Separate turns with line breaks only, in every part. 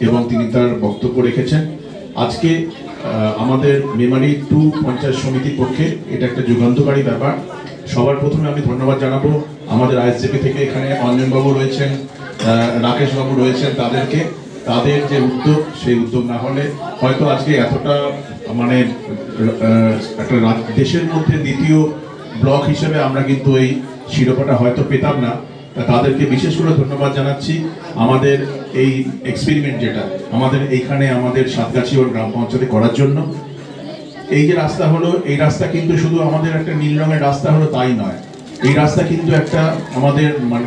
এবং তিনি তার বক্তব্য রেখেছেন। আজকে আমাদের মেমারি 2 পঞ্চায়েত সমিতির পক্ষে এটা একটা যুগান্তকারী ব্যাপার। সবার প্রথমে আমি ধন্যবাদ জানাবো আমাদের আইএসএফ থেকে এখানে অঞ্জনবাবু রয়েছেন, রাকেশবাবু রয়েছেন, তাদেরকে। তাদের যে উদ্যোগ, সেই উদ্যোগ না হলে হয়তো আজকে এতটা মানে একটা দেশের মধ্যে দ্বিতীয় ব্লক হিসেবে আমরা কিন্তু এই শিরোপাটা হয়তো পেতাম না। তাদেরকে বিশেষ করে ধন্যবাদ জানাচ্ছি। আমাদের এই এক্সপেরিমেন্ট যেটা আমাদের এইখানে আমাদের সাতগাছিওর গ্রাম পঞ্চায়েতে করার জন্য, এই যে রাস্তা হলো, এই রাস্তা কিন্তু শুধু আমাদের একটা নীল রঙের রাস্তা হলো তাই নয়, এই রাস্তা কিন্তু একটা আমাদের মানে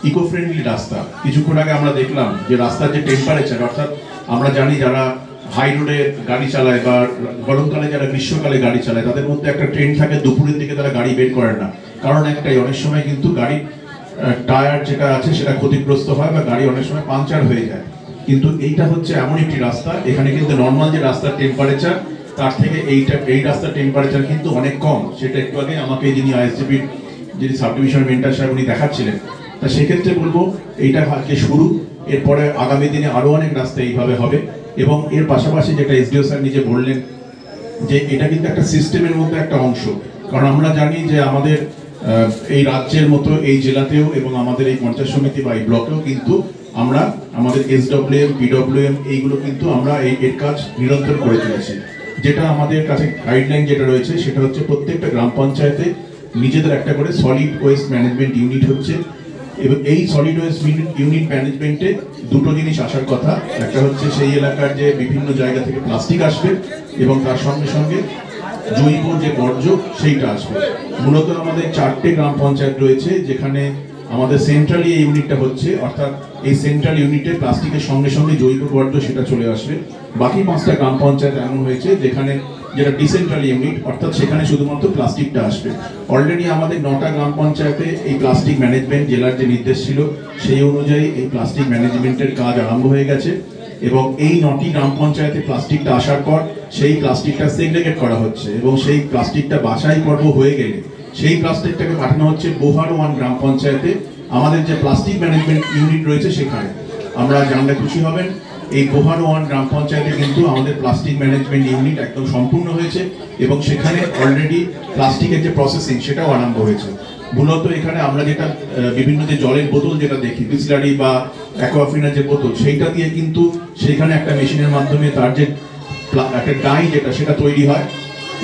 ইকো ফ্রেন্ডলি রাস্তা। কিছুক্ষণ আগে আমরা দেখলাম যে রাস্তার যে টেম্পারেচার, অর্থাৎ আমরা জানি যারা হাই রোডে গাড়ি চালায় বা গরমকালে যারা গ্রীষ্মকালে গাড়ি চালায়, তাদের মধ্যে একটা ট্রেন্ড থাকে দুপুরের দিকে তারা গাড়ি বের করে না। কারণ একটাই, অনেক সময় কিন্তু গাড়ির টায়ার যেটা আছে সেটা ক্ষতিগ্রস্ত হয় বা গাড়ি অনেক সময় পাংচার হয়ে যায়। কিন্তু এইটা হচ্ছে এমন একটি রাস্তা, এখানে কিন্তু নর্মাল যে রাস্তার টেম্পারেচার তার থেকে এই রাস্তার টেম্পারেচার কিন্তু অনেক কম। সেটা একটু আগে আমাকে যিনি আইএসডিপির যিনি সাব ডিভিশন মেন্টার সাহেব উনি দেখাচ্ছিলেন। তা সেক্ষেত্রে বলবো এইটা আজকে শুরু, এরপরে আগামী দিনে আরও অনেক রাস্তা এইভাবে হবে। এবং এর পাশাপাশি যেটা এসডিও স্যার নিজে বললেন যে এটা কিন্তু একটা সিস্টেমের মধ্যে একটা অংশ। কারণ আমরা জানি যে আমাদের এই রাজ্যের মতো এই জেলাতেও এবং আমাদের এই পঞ্চায়েত সমিতি বা এই ব্লকেও কিন্তু আমরা আমাদের এসডব্লিউএম, পিডব্লিউএম এইগুলো কিন্তু আমরা এর কাজ নিরন্তর করে চলেছি। যেটা আমাদের কাছে গাইডলাইন যেটা রয়েছে সেটা হচ্ছে প্রত্যেকটা গ্রাম পঞ্চায়েতে নিজেদের একটা করে সলিড ওয়েস্ট ম্যানেজমেন্ট ইউনিট হচ্ছে। এবং এই সলিড ওয়েস্ট ইউনিট ম্যানেজমেন্টে দুটো জিনিস আসার কথা। একটা হচ্ছে সেই এলাকার যে বিভিন্ন জায়গা থেকে প্লাস্টিক আসবে এবং তার সঙ্গে সঙ্গে জৈব যে বর্জ্য সেইটা আসবে। মূলত আমাদের 4টে গ্রাম পঞ্চায়েত রয়েছে যেখানে আমাদের সেন্ট্রালি এই ইউনিটটা হচ্ছে, অর্থাৎ এই সেন্ট্রাল ইউনিটে প্লাস্টিকের সঙ্গে সঙ্গে জৈব বর্জ্য সেটা চলে আসবে। বাকি 5টা গ্রাম পঞ্চায়েত এমন হয়েছে যেখানে যেটা ডিসেন্ট্রাল ইউনিট, অর্থাৎ সেখানে শুধুমাত্র প্লাস্টিকটা আসবে। অলরেডি আমাদের 9টা গ্রাম পঞ্চায়েতে এই প্লাস্টিক ম্যানেজমেন্ট জেলার যে নির্দেশ ছিল সেই অনুযায়ী এই প্লাস্টিক ম্যানেজমেন্টের কাজ আরম্ভ হয়ে গেছে। এবং এই 9টি গ্রাম পঞ্চায়েতে প্লাস্টিকটা আসার পর সেই প্লাস্টিকটা সেগ্রেগেট করা হচ্ছে এবং সেই প্লাস্টিকটা বাছাই পর্ব হয়ে গেলে সেই প্লাস্টিকটাকে পাঠানো হচ্ছে বোহার 1 গ্রাম পঞ্চায়েতে। আমাদের যে প্লাস্টিক ম্যানেজমেন্ট ইউনিট রয়েছে সেখানে আমরা জানলে খুশি হবেন, এই বোহার 1 গ্রাম পঞ্চায়েতে কিন্তু আমাদের প্লাস্টিক ম্যানেজমেন্ট ইউনিট একদম সম্পূর্ণ হয়েছে এবং সেখানে অলরেডি প্লাস্টিকের যে প্রসেসিং সেটাও আরম্ভ হয়েছে। মূলত এখানে আমরা যেটা বিভিন্ন যে জলের বোতল যেটা দেখি, বিসলারি বা অ্যাকোয়াফিনার যে বোতল, সেইটা দিয়ে কিন্তু সেইখানে একটা মেশিনের মাধ্যমে তার যে একটা ডাই যেটা সেটা তৈরি হয়।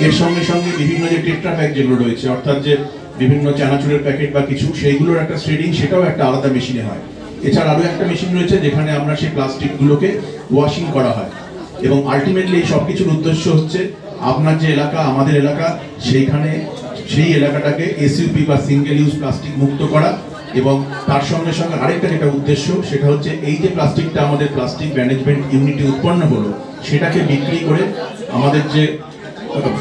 এর সঙ্গে সঙ্গে বিভিন্ন যে টেট্রা প্যাক যেগুলো রয়েছে, অর্থাৎ যে বিভিন্ন চানাচুরের প্যাকেট বা কিছু, সেইগুলোর একটা শ্রেডিং সেটাও একটা আলাদা মেশিনে হয়। এছাড়া আরও একটা মেশিন রয়েছে যেখানে আমরা সেই প্লাস্টিকগুলোকে ওয়াশিং করা হয়। এবং আলটিমেটলি এই সব কিছুর উদ্দেশ্য হচ্ছে আপনার যে এলাকা, আমাদের এলাকা, সেইখানে সেই এলাকাটাকে এসইউপি বা সিঙ্গেল ইউজ প্লাস্টিক মুক্ত করা। এবং তার সঙ্গে সঙ্গে আরেকটা যেটা উদ্দেশ্য সেটা হচ্ছে এই যে প্লাস্টিকটা আমাদের প্লাস্টিক ম্যানেজমেন্ট ইউনিটে উৎপন্ন হলো সেটাকে বিক্রি করে আমাদের যে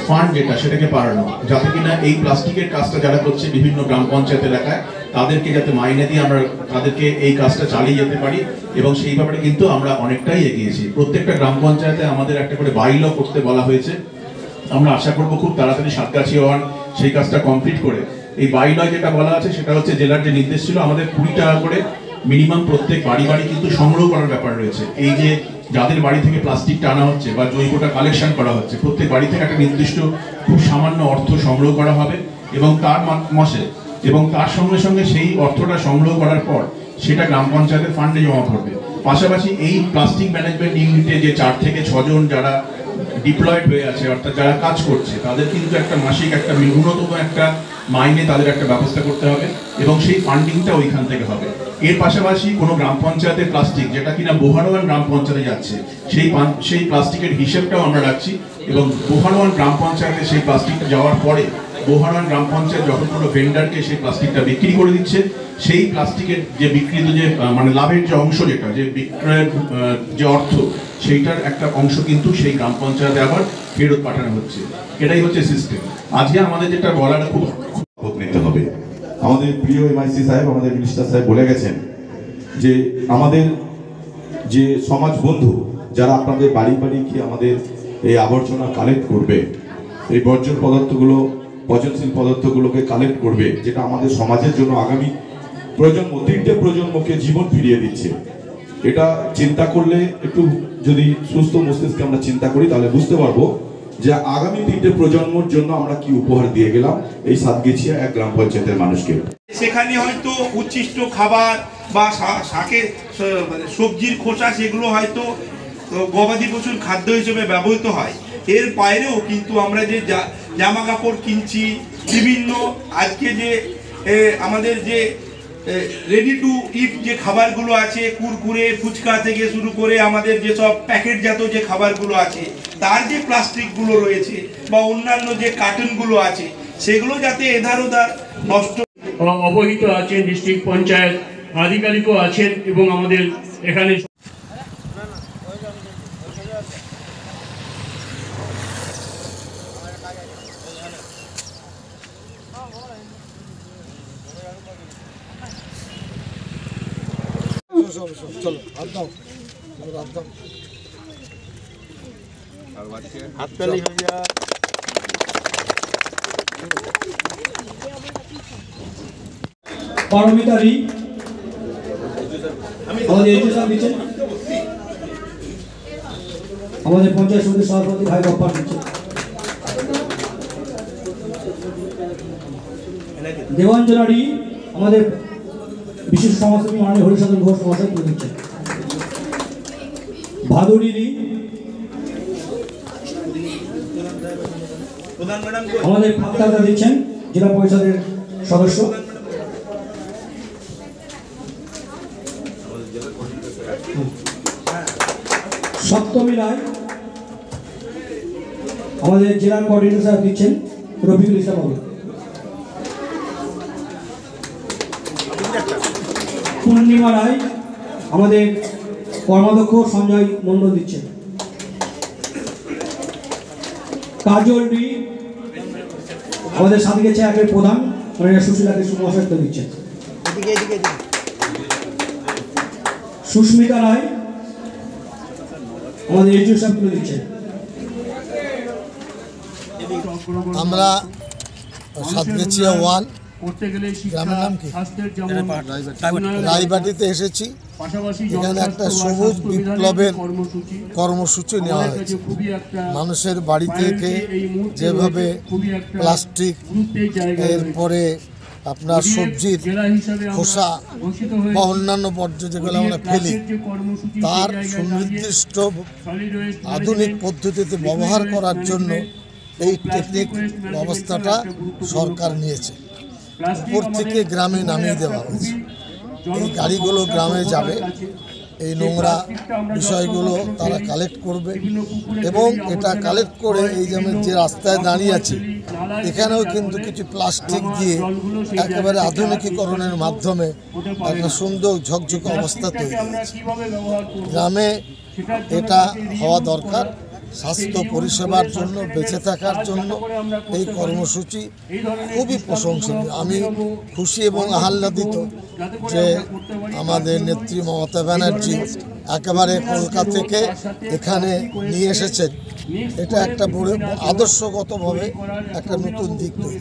ফান্ড যেটা সেটাকে বাড়ানো, যাতে কিনা এই প্লাস্টিকের কাজটা যারা করছে বিভিন্ন গ্রাম পঞ্চায়েত এলাকায় তাদেরকে যাতে মাইনে দিয়ে আমরা তাদেরকে এই কাজটা চালিয়ে যেতে পারি। এবং সেই ব্যাপারে কিন্তু আমরা অনেকটাই এগিয়েছি। প্রত্যেকটা গ্রাম পঞ্চায়েতে আমাদের একটা করে বাইল করতে বলা হয়েছে। আমরা আশা করবো খুব তাড়াতাড়ি সাতগাছিয়া 1 সেই কাজটা কমপ্লিট করে এই বাইল যেটা বলা আছে সেটা হচ্ছে জেলার যে নির্দেশ ছিল আমাদের 20 টাকা করে মিনিমাম প্রত্যেক বাড়ি বাড়ি কিন্তু সংগ্রহ করার ব্যাপার রয়েছে। এই যে যাদের বাড়ি থেকে প্লাস্টিকটা আনা হচ্ছে বা জৈবটা কালেকশন করা হচ্ছে, প্রত্যেক বাড়ি থেকে একটা নির্দিষ্ট খুব সামান্য অর্থ সংগ্রহ করা হবে এবং তার মাসে এবং তার সঙ্গে সঙ্গে সেই অর্থটা সংগ্রহ করার পর সেটা গ্রাম পঞ্চায়েতের ফান্ডে জমা করবে। পাশাপাশি এই প্লাস্টিক ম্যানেজমেন্ট ইউনিটে যে 4 থেকে 6 জন যারা ডিপ্লয়েড হয়ে আছে, অর্থাৎ যারা কাজ করছে, তাদের কিন্তু একটা মাসিক একটা ন্যূনতম একটা মাইনে তাদের একটা ব্যবস্থা করতে হবে এবং সেই ফান্ডিংটা ওইখান থেকে হবে। এর পাশাপাশি কোনো গ্রাম পঞ্চায়েতের প্লাস্টিক যেটা কিনা বোহারওয়ান গ্রাম পঞ্চায়েতে যাচ্ছে সেই প্লাস্টিকের হিসেবটাও আমরা রাখছি এবং বোহারওয়ান গ্রাম পঞ্চায়েতে সেই প্লাস্টিকটা যাওয়ার পরে বোহারওয়ান গ্রাম পঞ্চায়েত যখন কোনো ভেন্ডারকে সেই প্লাস্টিকটা বিক্রি করে দিচ্ছে, সেই প্লাস্টিকের যে বিক্রিত যে মানে লাভের যে অংশ, যেটা যে বিক্রয়ের যে অর্থ, সেইটার একটা অংশ কিন্তু সেই গ্রাম পঞ্চায়েতে আবার ফেরত পাঠানো হচ্ছে। এটাই হচ্ছে সিস্টেম। আজকে আমাদের যেটা বলাটা খুব নিতে হবে।
আমাদের প্রিয় এমআইসি সাহেব, আমাদের মিনিস্টার সাহেব বলে গেছেন যে আমাদের যে সমাজ বন্ধু যারা আপনাদের বাড়ি বাড়ি গিয়ে আমাদের এই আবর্জনা কালেক্ট করবে, এই বর্জ্য পদার্থগুলো, পচনশীল পদার্থগুলোকে কালেক্ট করবে, যেটা আমাদের সমাজের জন্য আগামী প্রজন্ম, 3টে প্রজন্মকে জীবন ফিরিয়ে দিচ্ছে। এটা চিন্তা করলে একটু যদি সুস্থ মস্তিষ্কে আমরা চিন্তা করি তাহলে বুঝতে পারবো যে আগামী 3টে প্রজন্মর জন্য আমরা কি উপহার দিয়ে গেলাম এই সাতগেছিয়া এক গ্রাম পঞ্চায়েতের মানুষকে।
সেখানে হয়তো উচ্ছিষ্ট খাবার বা শাকের মানে সবজির খোসা সেগুলো হয়তো গবাদি পশুর খাদ্য হিসেবে ব্যবহৃত হয়। এর বাইরেও কিন্তু আমরা যে জামা কাপড় কিনছি, বিভিন্ন আজকে যে আমাদের যে রেডি টু ইট যে খাবারগুলো আছে, কুরকুরে ফুচকা থেকে শুরু করে আমাদের যেসব প্যাকেটজাত যে খাবারগুলো আছে, তার যে প্লাস্টিকগুলো রয়েছে বা অন্যান্য যে কার্টুনগুলো আছে, সেগুলো যাতে এধার ওধার নষ্ট।
অবহিত আছেন, ডিস্ট্রিক্ট পঞ্চায়েত আধিকারিকও আছেন এবং আমাদের এখানে
পারমিতারি আমাদের এজুকেশন দিচ্ছেন, আমাদের পঞ্চায়েত সমিতির সভাপতি ভাই গপ্পার দিচ্ছেন, দেবাঞ্জনারি আমাদের বিশেষ সমাজসেবী মাননীয় হরিচন্দ্র ঘোষ মহাশয় তুলে দিচ্ছেন, ভাদুরিরি আমাদের ফাঁকতাদা দিচ্ছেন জেলা পরিষদের সদস্য, সপ্তমী রায় আমাদের জেলার কোঅর্ডিনেটর সাহেব দিচ্ছেন রফিকুল ইসলাম বাবু, পূর্ণিমা রায় আমাদের কর্মাধ্যক্ষ সঞ্জয় মণ্ডল দিচ্ছেন, কাজল ডি আমাদের সাতগেছিয়া একের প্রধান সুশীলাকে সুমহাশয় দিচ্ছেন, সুস্মিতা রায় আমাদের এজুকেশন তুলে দিচ্ছেন।
আমরা সাতগেছিয়া 1 গ্রামের নাম কি রায়বাটিতে এসেছি। এখানে একটা সবুজ বিপ্লবের কর্মসূচি নেওয়া হয়েছে। মানুষের বাড়ি থেকে যেভাবে প্লাস্টিক, এরপরে আপনার সবজির খোসা বা অন্যান্য বর্জ্য যেগুলো আমরা ফেলি, তার সুনির্দিষ্ট আধুনিক পদ্ধতিতে ব্যবহার করার জন্য এই টেকনিক ব্যবস্থাটা সরকার নিয়েছে। উপর থেকে গ্রামে নামিয়ে দেওয়া হয়েছে। এই গাড়িগুলো গ্রামে যাবে, এই নোংরা বিষয়গুলো তারা কালেক্ট করবে এবং এটা কালেক্ট করে এই যে রাস্তায় দাঁড়িয়ে আছে এখানেও কিন্তু কিছু প্লাস্টিক দিয়ে একেবারে আধুনিকীকরণের মাধ্যমে একটা সুন্দর ঝকঝকে অবস্থা তৈরি হয়েছে। গ্রামে এটা হওয়া দরকার। স্বাস্থ্য পরিষেবার জন্য, বেঁচে থাকার জন্য এই কর্মসূচি খুবই প্রশংসনীয়। আমি খুশি এবং আহ্লাদিত যে আমাদের নেত্রী মমতা ব্যানার্জি একেবারে কলকাতা থেকে এখানে নিয়ে এসেছেন। এটা একটা বড় আদর্শগতভাবে একটা নতুন দিক তৈরি।